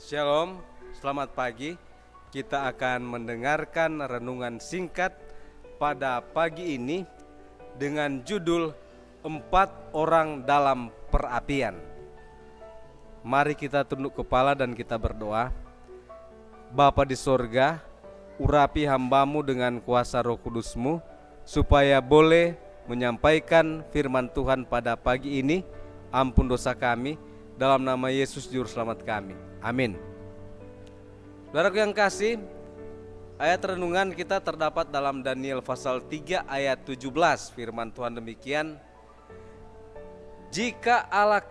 Shalom, selamat pagi. Kita akan mendengarkan renungan singkat pada pagi ini dengan judul 4 orang dalam perapian. Mari kita tunduk kepala dan kita berdoa. Bapa di sorga, urapi hamba-Mu dengan kuasa Roh Kudus-Mu, supaya boleh menyampaikan firman Tuhan pada pagi ini. Ampun dosa kami, dalam nama Yesus Juru Selamat kami. Amin. Saudaraku yang kasih, ayat renungan kita terdapat dalam Daniel pasal 3 ayat 17. Firman Tuhan demikian: Jika Allah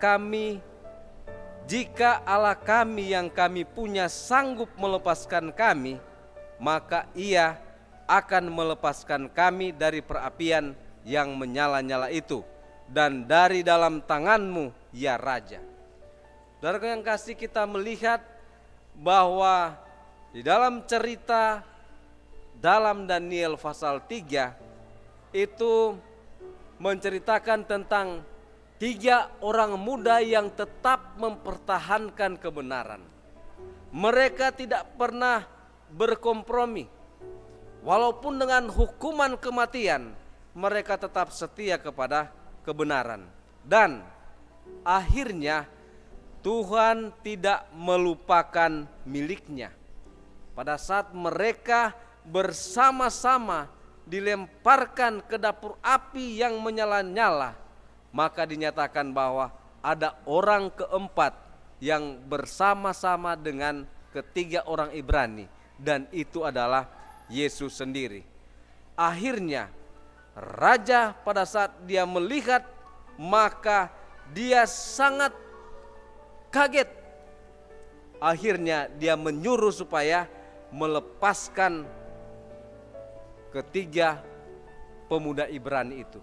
kami yang kami punya sanggup melepaskan kami, maka Ia akan melepaskan kami dari perapian yang menyala-nyala itu, dan dari dalam tangan-Mu, ya Raja. Saudara yang kasih, kita melihat bahwa di dalam cerita dalam Daniel pasal 3 itu menceritakan tentang 3 orang muda yang tetap mempertahankan kebenaran. Mereka tidak pernah berkompromi. Walaupun dengan hukuman kematian, mereka tetap setia kepada kebenaran. Dan akhirnya Tuhan tidak melupakan miliknya. Pada saat mereka bersama-sama dilemparkan ke dapur api yang menyala-nyala, maka dinyatakan bahwa ada orang keempat yang bersama-sama dengan ketiga orang Ibrani, dan itu adalah Yesus sendiri. Akhirnya raja pada saat dia melihat, maka dia sangat kaget. Akhirnya dia menyuruh supaya melepaskan ketiga pemuda Ibrani itu,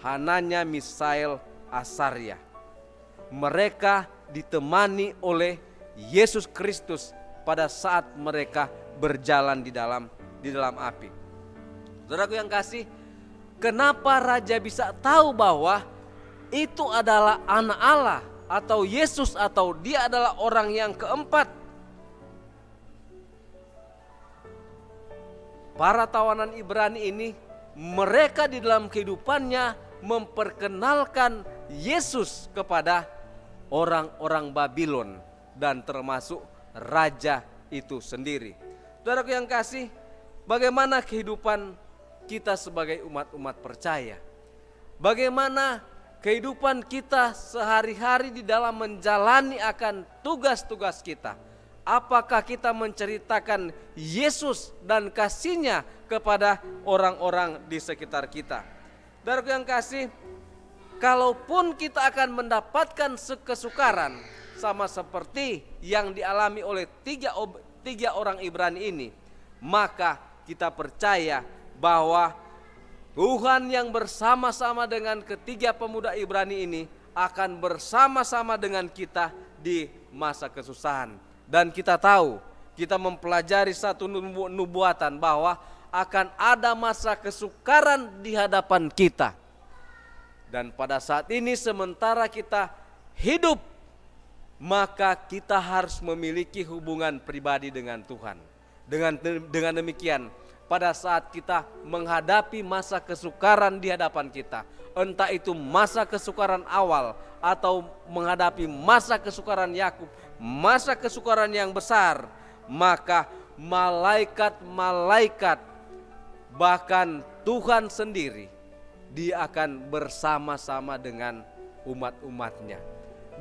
Hananya, Misael, Azaria. Mereka ditemani oleh Yesus Kristus pada saat mereka berjalan di dalam api. Saudaraku yang kasih, kenapa raja bisa tahu bahwa itu adalah anak Allah atau Yesus, atau dia adalah orang yang keempat? Para tawanan Ibrani ini, mereka di dalam kehidupannya memperkenalkan Yesus kepada orang-orang Babylon dan termasuk raja itu sendiri. Saudaraku yang kasih, bagaimana kehidupan kita sebagai umat-umat percaya? Bagaimana kehidupan kita sehari-hari di dalam menjalani akan tugas-tugas kita? Apakah kita menceritakan Yesus dan kasih-Nya kepada orang-orang di sekitar kita? Saudaraku yang kasih, kalaupun kita akan mendapatkan kesukaran sama seperti yang dialami oleh tiga orang Ibrani ini, maka kita percaya bahwa Tuhan yang bersama-sama dengan ketiga pemuda Ibrani ini akan bersama-sama dengan kita di masa kesusahan. Dan kita tahu, kita mempelajari satu nubuatan bahwa akan ada masa kesukaran di hadapan kita. Dan pada saat ini sementara kita hidup, maka kita harus memiliki hubungan pribadi dengan Tuhan. Dengan demikian, pada saat kita menghadapi masa kesukaran di hadapan kita, entah itu masa kesukaran awal atau menghadapi masa kesukaran Yakub, masa kesukaran yang besar, maka malaikat-malaikat, bahkan Tuhan sendiri, dia akan bersama-sama dengan umat-umatnya.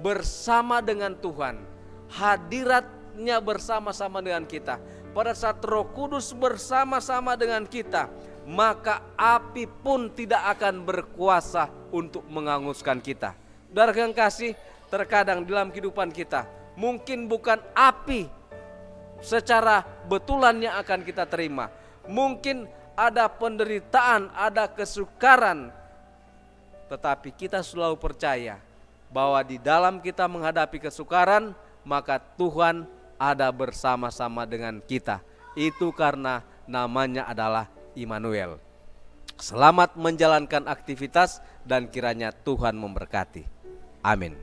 Bersama dengan Tuhan, hadiratnya bersama-sama dengan kita. Pada saat Roh Kudus bersama-sama dengan kita, maka api pun tidak akan berkuasa untuk menghanguskan kita. Saudara yang kasih, terkadang dalam kehidupan kita mungkin bukan api secara betulan yang akan kita terima. Mungkin ada penderitaan, ada kesukaran, tetapi kita selalu percaya bahwa di dalam kita menghadapi kesukaran, maka Tuhan ada bersama-sama dengan kita. Itu karena namanya adalah Immanuel. Selamat menjalankan aktivitas dan kiranya Tuhan memberkati. Amin.